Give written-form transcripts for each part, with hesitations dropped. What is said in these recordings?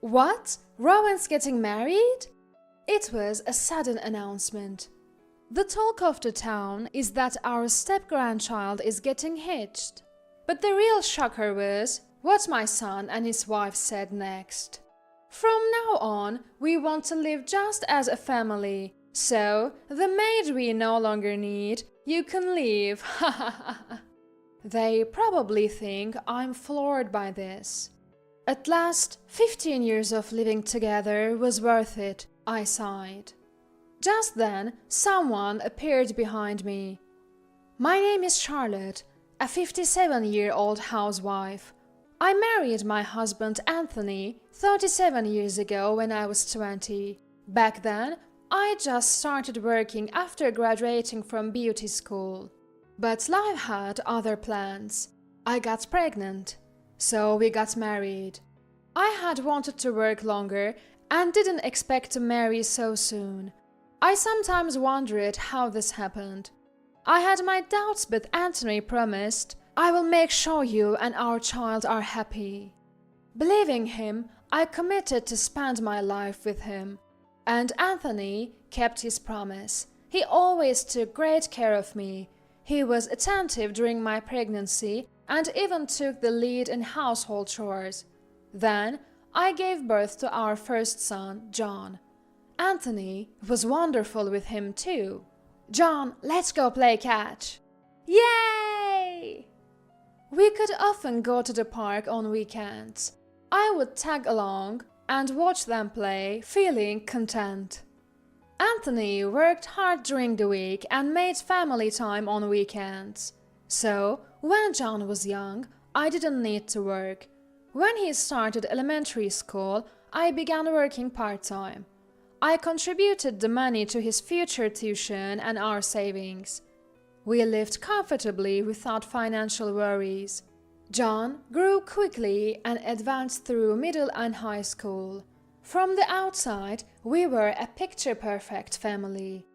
What? Rowan's getting married? It was a sudden announcement. The talk of the town is that our step-grandchild is getting hitched. But the real shocker was what my son and his wife said next. From now on, we want to live just as a family, so the maid we no longer need, you can leave. They probably think I'm floored by this. At last, 15 years of living together was worth it, I sighed. Just then, someone appeared behind me. My name is Charlotte, a 57-year-old housewife. I married my husband Anthony 37 years ago when I was 20. Back then, I just started working after graduating from beauty school. But life had other plans. I got pregnant, so we got married. I had wanted to work longer and didn't expect to marry so soon. I sometimes wondered how this happened. I had my doubts, but Anthony promised, "I will make sure you and our child are happy." Believing him, I committed to spend my life with him. And Anthony kept his promise. He always took great care of me. He was attentive during my pregnancy and even took the lead in household chores. Then I gave birth to our first son, John. Anthony was wonderful with him too. "John, let's go play catch." Yay! We could often go to the park on weekends. I would tag along and watch them play, feeling content. Anthony worked hard during the week and made family time on weekends. So, when John was young, I didn't need to work. When he started elementary school, I began working part-time. I contributed the money to his future tuition and our savings. We lived comfortably without financial worries. John grew quickly and advanced through middle and high school. From the outside, we were a picture-perfect family.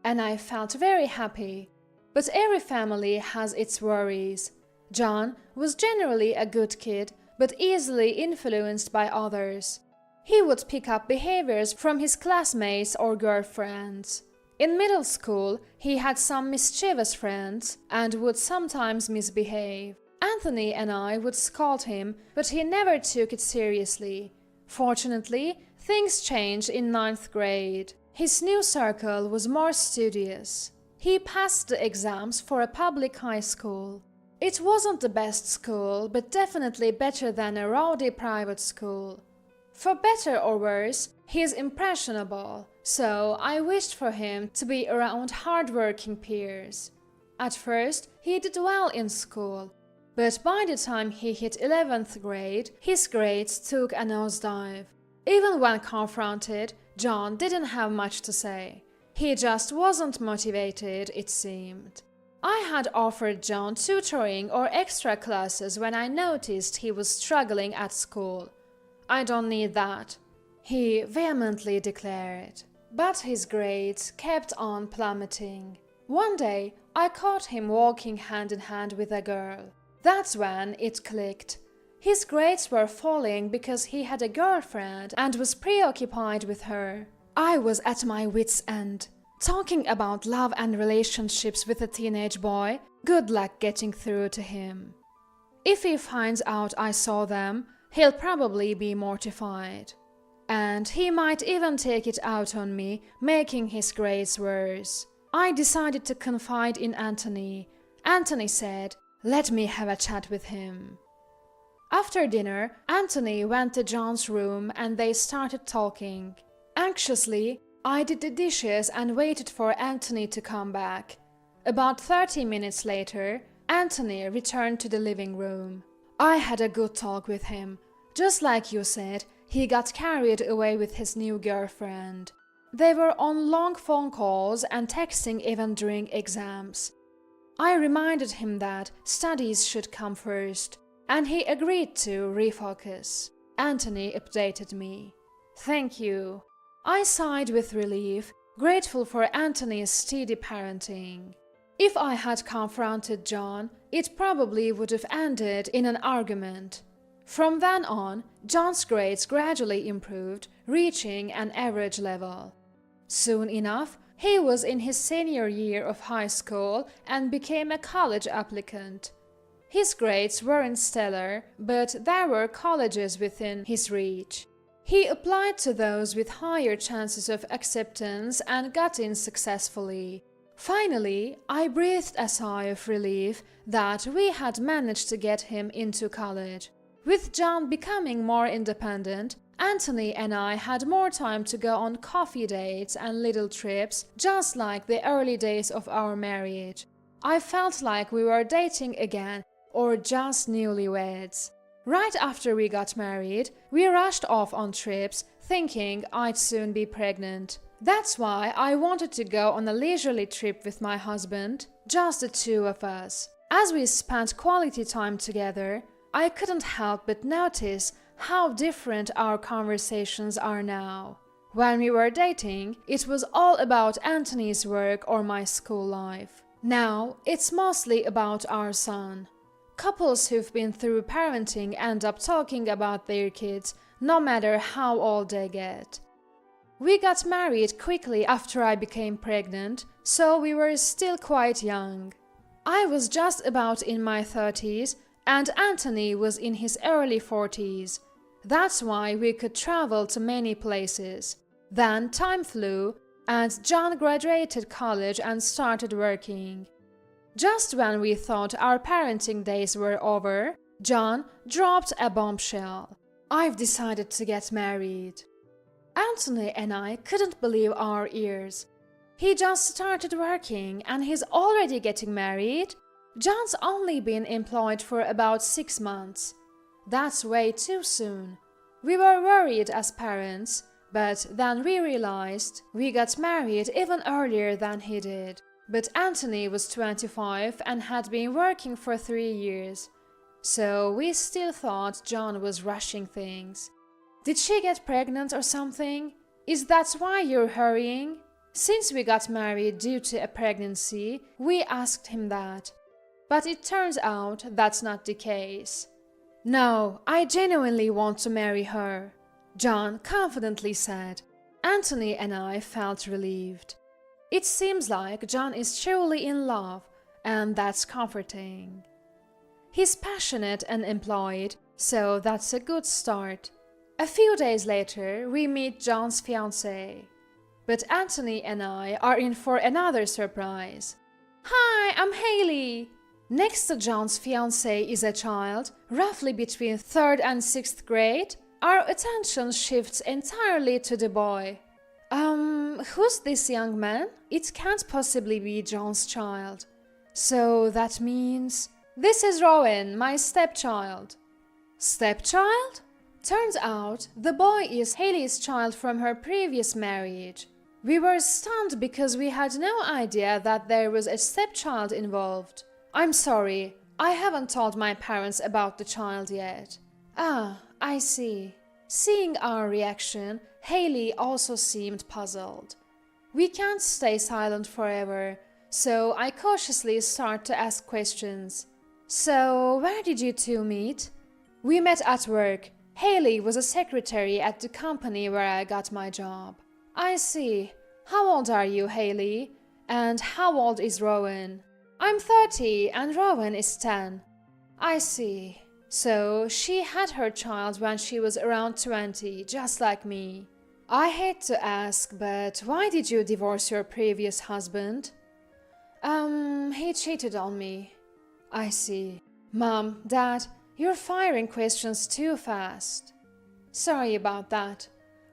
And I felt very happy. But every family has its worries. John was generally a good kid, but easily influenced by others. He would pick up behaviors from his classmates or girlfriends. In middle school, he had some mischievous friends and would sometimes misbehave. Anthony and I would scold him, but he never took it seriously. Fortunately, things changed in 9th grade. His new circle was more studious. He passed the exams for a public high school. It wasn't the best school, but definitely better than a rowdy private school. For better or worse, he is impressionable, so I wished for him to be around hard-working peers. At first, he did well in school, but by the time he hit 11th grade, his grades took a nosedive. Even when confronted, John didn't have much to say. He just wasn't motivated, it seemed. I had offered John tutoring or extra classes when I noticed he was struggling at school. "I don't need that," he vehemently declared. But his grades kept on plummeting. One day, I caught him walking hand in hand with a girl. That's when it clicked. His grades were falling because he had a girlfriend and was preoccupied with her. I was at my wit's end. Talking about love and relationships with a teenage boy, good luck getting through to him. If he finds out I saw them, he'll probably be mortified. And he might even take it out on me, making his grades worse. I decided to confide in Anthony. Anthony said, "Let me have a chat with him." After dinner, Anthony went to John's room and they started talking. Anxiously, I did the dishes and waited for Anthony to come back. About 30 minutes later, Anthony returned to the living room. I had a good talk with him. Just like you said, he got carried away with his new girlfriend. They were on long phone calls and texting even during exams. I reminded him that studies should come first, and he agreed to refocus. Anthony updated me. "Thank you." I sighed with relief, grateful for Anthony's steady parenting. If I had confronted John, it probably would have ended in an argument. From then on, John's grades gradually improved, reaching an average level. Soon enough, he was in his senior year of high school and became a college applicant. His grades weren't stellar, but there were colleges within his reach. He applied to those with higher chances of acceptance and got in successfully. Finally, I breathed a sigh of relief that we had managed to get him into college. With John becoming more independent, Anthony and I had more time to go on coffee dates and little trips, just like the early days of our marriage. I felt like we were dating again, or just newlyweds. Right after we got married, we rushed off on trips, thinking I'd soon be pregnant. That's why I wanted to go on a leisurely trip with my husband, just the two of us. As we spent quality time together, I couldn't help but notice how different our conversations are now. When we were dating, it was all about Anthony's work or my school life. Now, it's mostly about our son. Couples who've been through parenting end up talking about their kids, no matter how old they get. We got married quickly after I became pregnant, so we were still quite young. I was just about in my 30s, and Anthony was in his early 40s. That's why we could travel to many places. Then time flew, and John graduated college and started working. Just when we thought our parenting days were over, John dropped a bombshell. I've decided to get married. Anthony and I couldn't believe our ears. He just started working and he's already getting married? John's only been employed for about 6 months. That's way too soon. We were worried as parents, but then we realized we got married even earlier than he did. But Anthony was 25 and had been working for 3 years. So we still thought John was rushing things. Did she get pregnant or something? Is that why you're hurrying? Since we got married due to a pregnancy, we asked him that. But it turns out that's not the case. No, I genuinely want to marry her, John confidently said. Anthony and I felt relieved. It seems like John is truly in love, and that's comforting. He's passionate and employed, so that's a good start. A few days later, we meet John's fiancée. But Anthony and I are in for another surprise. Hi, I'm Haley. Next to John's fiancée is a child, roughly between 3rd and 6th grade. Our attention shifts entirely to the boy. Who's this young man? It can't possibly be John's child. So that means... This is Rowan, my stepchild. Stepchild? Turns out the boy is Haley's child from her previous marriage. We were stunned because we had no idea that there was a stepchild involved. I'm sorry, I haven't told my parents about the child yet. Ah, I see. Seeing our reaction, Haley also seemed puzzled. We can't stay silent forever, so I cautiously start to ask questions. So, where did you two meet? We met at work. Haley was a secretary at the company where I got my job. I see. How old are you, Haley? And how old is Rowan? I'm 30 and Rowan is 10. I see. So, she had her child when she was around 20, just like me. I hate to ask, but why did you divorce your previous husband? He cheated on me. I see. Mom, Dad, you're firing questions too fast. Sorry about that.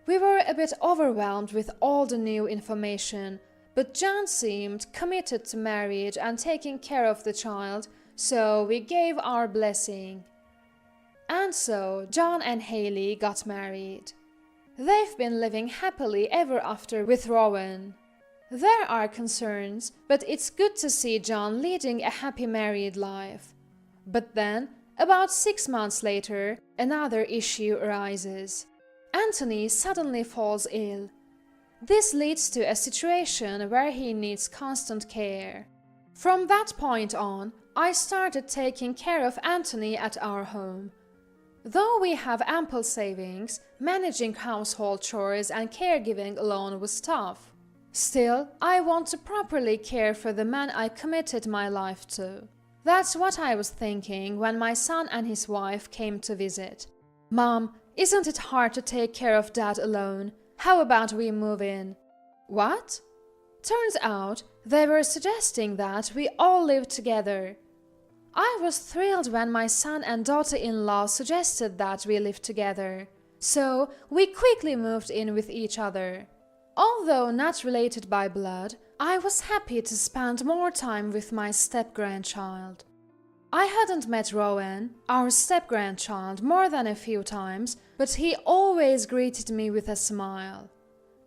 We were a bit overwhelmed with all the new information, but John seemed committed to marriage and taking care of the child, so we gave our blessing. And so John and Haley got married. They've been living happily ever after with Rowan. There are concerns, but it's good to see John leading a happy married life. But then, about 6 months later, another issue arises. Anthony suddenly falls ill. This leads to a situation where he needs constant care. From that point on, I started taking care of Anthony at our home. Though we have ample savings, managing household chores and caregiving alone was tough. Still, I want to properly care for the man I committed my life to. That's what I was thinking when my son and his wife came to visit. Mom, isn't it hard to take care of Dad alone? How about we move in? What? Turns out they were suggesting that we all live together. I was thrilled when my son and daughter-in-law suggested that we live together, so we quickly moved in with each other. Although not related by blood, I was happy to spend more time with my step-grandchild. I hadn't met Rowan, our step-grandchild, more than a few times, but he always greeted me with a smile.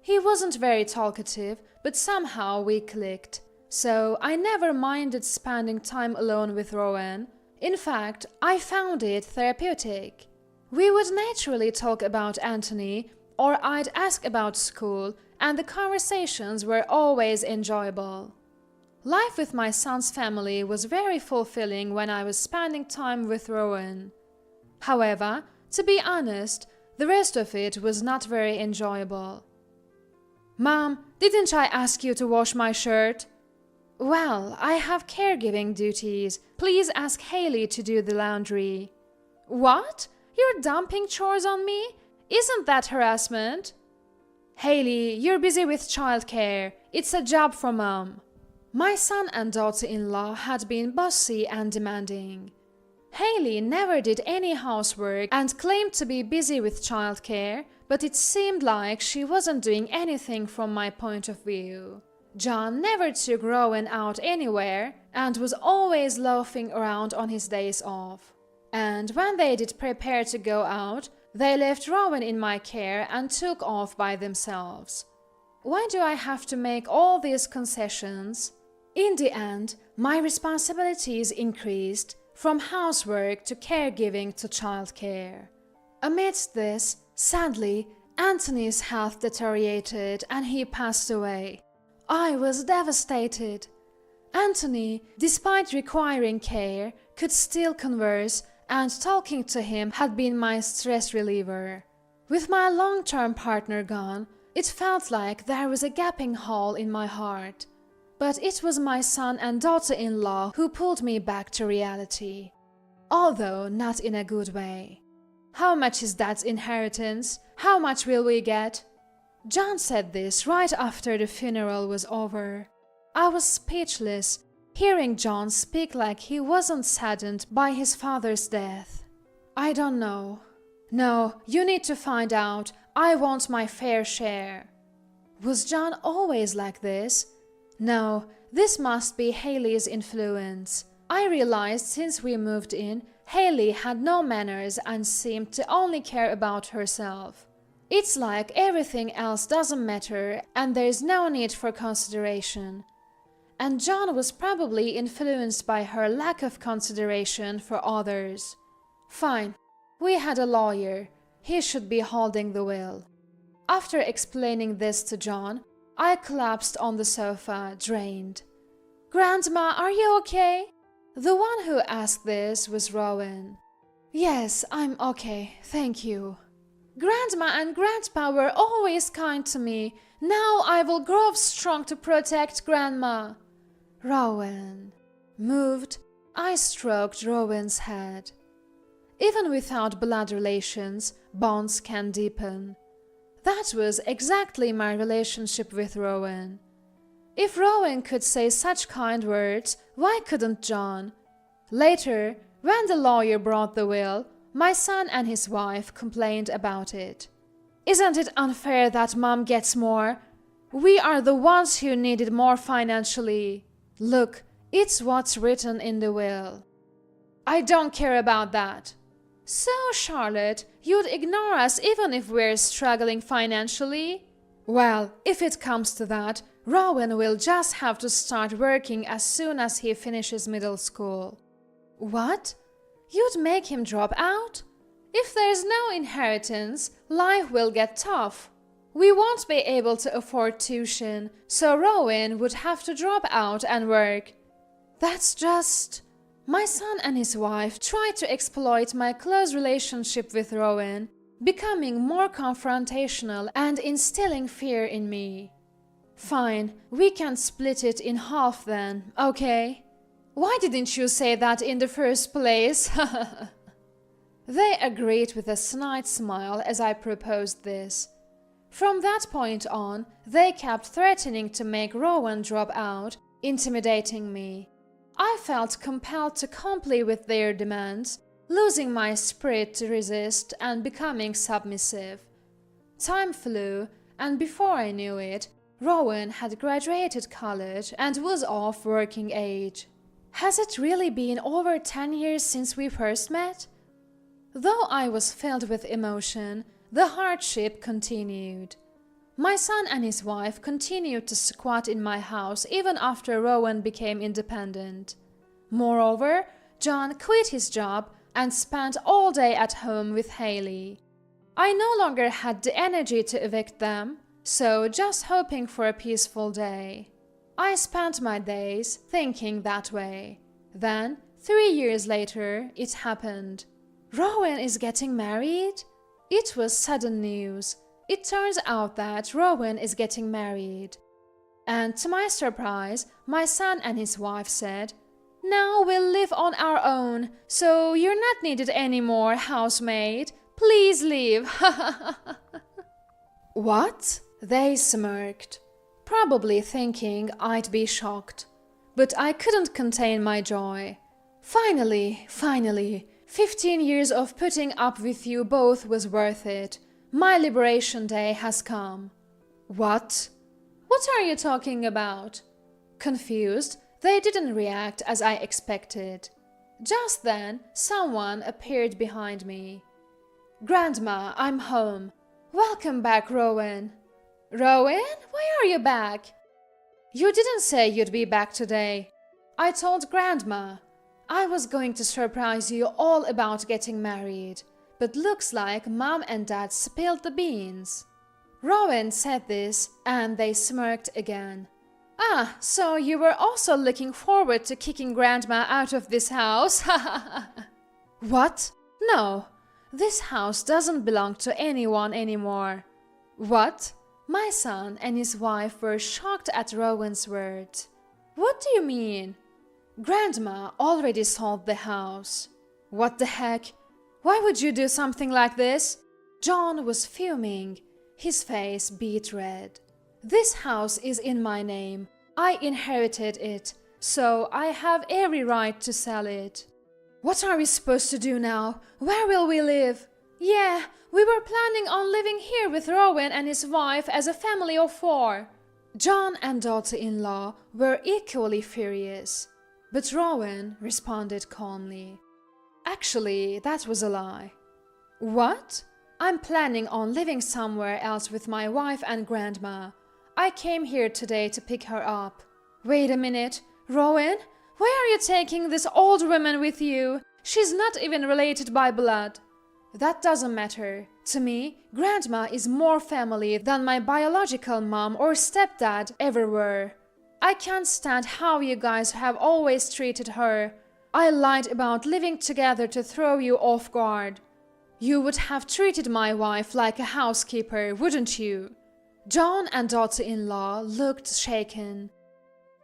He wasn't very talkative, but somehow we clicked, so I never minded spending time alone with Rowan. In fact, I found it therapeutic. We would naturally talk about Anthony, or I'd ask about school, and the conversations were always enjoyable. Life with my son's family was very fulfilling when I was spending time with Rowan. However, to be honest, the rest of it was not very enjoyable. Mom, didn't I ask you to wash my shirt? Well, I have caregiving duties. Please ask Haley to do the laundry. What? You're dumping chores on me? Isn't that harassment? Haley, you're busy with childcare. It's a job for Mom. My son and daughter-in-law had been bossy and demanding. Haley never did any housework and claimed to be busy with childcare, but it seemed like she wasn't doing anything from my point of view. John never took Rowan out anywhere and was always loafing around on his days off. And when they did prepare to go out, they left Rowan in my care and took off by themselves. Why do I have to make all these concessions? In the end, my responsibilities increased from housework to caregiving to childcare. Amidst this, sadly, Anthony's health deteriorated and he passed away. I was devastated. Anthony, despite requiring care, could still converse, and talking to him had been my stress reliever. With my long-term partner gone, it felt like there was a gaping hole in my heart. But it was my son and daughter-in-law who pulled me back to reality. Although not in a good way. How much is Dad's inheritance? How much will we get? John said this right after the funeral was over. I was speechless, hearing John speak like he wasn't saddened by his father's death. I don't know. No, you need to find out. I want my fair share. Was John always like this? No, this must be Haley's influence. I realized since we moved in, Haley had no manners and seemed to only care about herself. It's like everything else doesn't matter and there's no need for consideration. And John was probably influenced by her lack of consideration for others. Fine, we had a lawyer. He should be holding the will. After explaining this to John, I collapsed on the sofa, drained. Grandma, are you okay? The one who asked this was Rowan. Yes, I'm okay, thank you. Grandma and Grandpa were always kind to me. Now I will grow strong to protect Grandma. Rowan. Moved, I stroked Rowan's head. Even without blood relations, bonds can deepen. That was exactly my relationship with Rowan. If Rowan could say such kind words, why couldn't John? Later, when the lawyer brought the will, my son and his wife complained about it. Isn't it unfair that Mom gets more? We are the ones who needed more financially. Look, it's what's written in the will. I don't care about that. So, Charlotte, you'd ignore us even if we're struggling financially? Well, if it comes to that, Rowan will just have to start working as soon as he finishes middle school. What? You'd make him drop out? If there's no inheritance, life will get tough. We won't be able to afford tuition, so Rowan would have to drop out and work. That's just... My son and his wife tried to exploit my close relationship with Rowan, becoming more confrontational and instilling fear in me. Fine, we can split it in half then, okay? Why didn't you say that in the first place? They agreed with a snide smile as I proposed this. From that point on, they kept threatening to make Rowan drop out, intimidating me. I felt compelled to comply with their demands, losing my spirit to resist and becoming submissive. Time flew, and before I knew it, Rowan had graduated college and was of working age. Has it really been over 10 years since we first met? Though I was filled with emotion, the hardship continued. My son and his wife continued to squat in my house even after Rowan became independent. Moreover, John quit his job and spent all day at home with Haley. I no longer had the energy to evict them, so just hoping for a peaceful day. I spent my days thinking that way. Then, 3 years later, it happened. Rowan is getting married? It was sudden news. It turns out that Rowan is getting married. And to my surprise, my son and his wife said, "Now we'll live on our own, so you're not needed anymore, housemaid. Please leave." What? They smirked, probably thinking I'd be shocked. But I couldn't contain my joy. Finally, 15 years of putting up with you both was worth it. My liberation day has come. What? What are you talking about? Confused, they didn't react as I expected. Just then, someone appeared behind me. "Grandma, I'm home. Welcome back, Rowan." "Rowan? Why are you back?" "You didn't say you'd be back today." I told Grandma. I was going to surprise you all about getting married, but looks like Mom and Dad spilled the beans. Rowan said this, and they smirked again. "Ah, so you were also looking forward to kicking Grandma out of this house?" "What? No, this house doesn't belong to anyone anymore." "What?" My son and his wife were shocked at Rowan's words. "What do you mean?" "Grandma already sold the house." "What the heck? Why would you do something like this?" John was fuming. His face beet red. "This house is in my name. I inherited it, so I have every right to sell it." "What are we supposed to do now? Where will we live?" "Yeah, we were planning on living here with Rowan and his wife as a family of 4. John and daughter-in-law were equally furious. But Rowan responded calmly. "Actually, that was a lie." "What?" "I'm planning on living somewhere else with my wife and Grandma. I came here today to pick her up." "Wait a minute. Rowan, why are you taking this old woman with you? She's not even related by blood." "That doesn't matter. To me, Grandma is more family than my biological mom or stepdad ever were. I can't stand how you guys have always treated her. I lied about living together to throw you off guard. You would have treated my wife like a housekeeper, wouldn't you?" John and daughter-in-law looked shaken.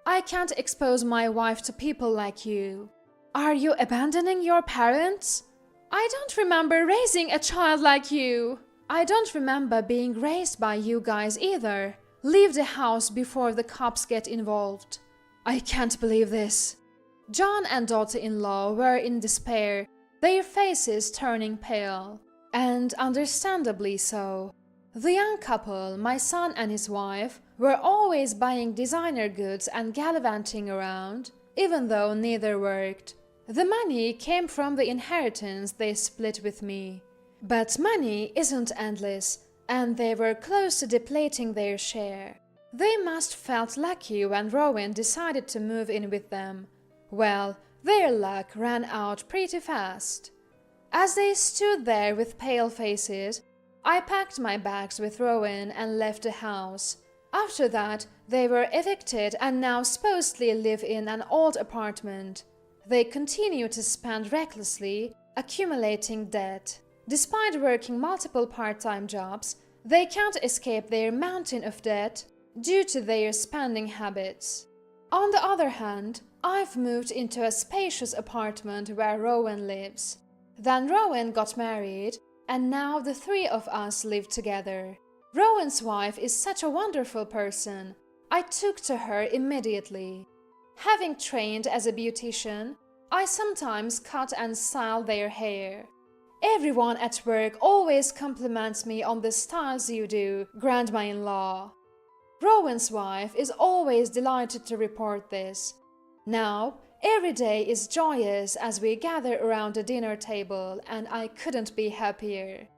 "I can't expose my wife to people like you." "Are you abandoning your parents?" "I don't remember raising a child like you." "I don't remember being raised by you guys either. Leave the house before the cops get involved." "I can't believe this." John and daughter-in-law were in despair, their faces turning pale. And understandably so. The young couple, my son and his wife, were always buying designer goods and gallivanting around, even though neither worked. The money came from the inheritance they split with me. But money isn't endless, and they were close to depleting their share. They must felt lucky when Rowan decided to move in with them. Well, their luck ran out pretty fast. As they stood there with pale faces, I packed my bags with Rowan and left the house. After that, they were evicted and now supposedly live in an old apartment. They continue to spend recklessly, accumulating debt. Despite working multiple part-time jobs, they can't escape their mountain of debt due to their spending habits. On the other hand, I've moved into a spacious apartment where Rowan lives. Then Rowan got married, and now the three of us live together. Rowan's wife is such a wonderful person. I took to her immediately. Having trained as a beautician, I sometimes cut and style their hair. Everyone at work always compliments me on the styles you do, grandma-in-law. Rowan's wife is always delighted to report this. Now, every day is joyous as we gather around the dinner table, and I couldn't be happier.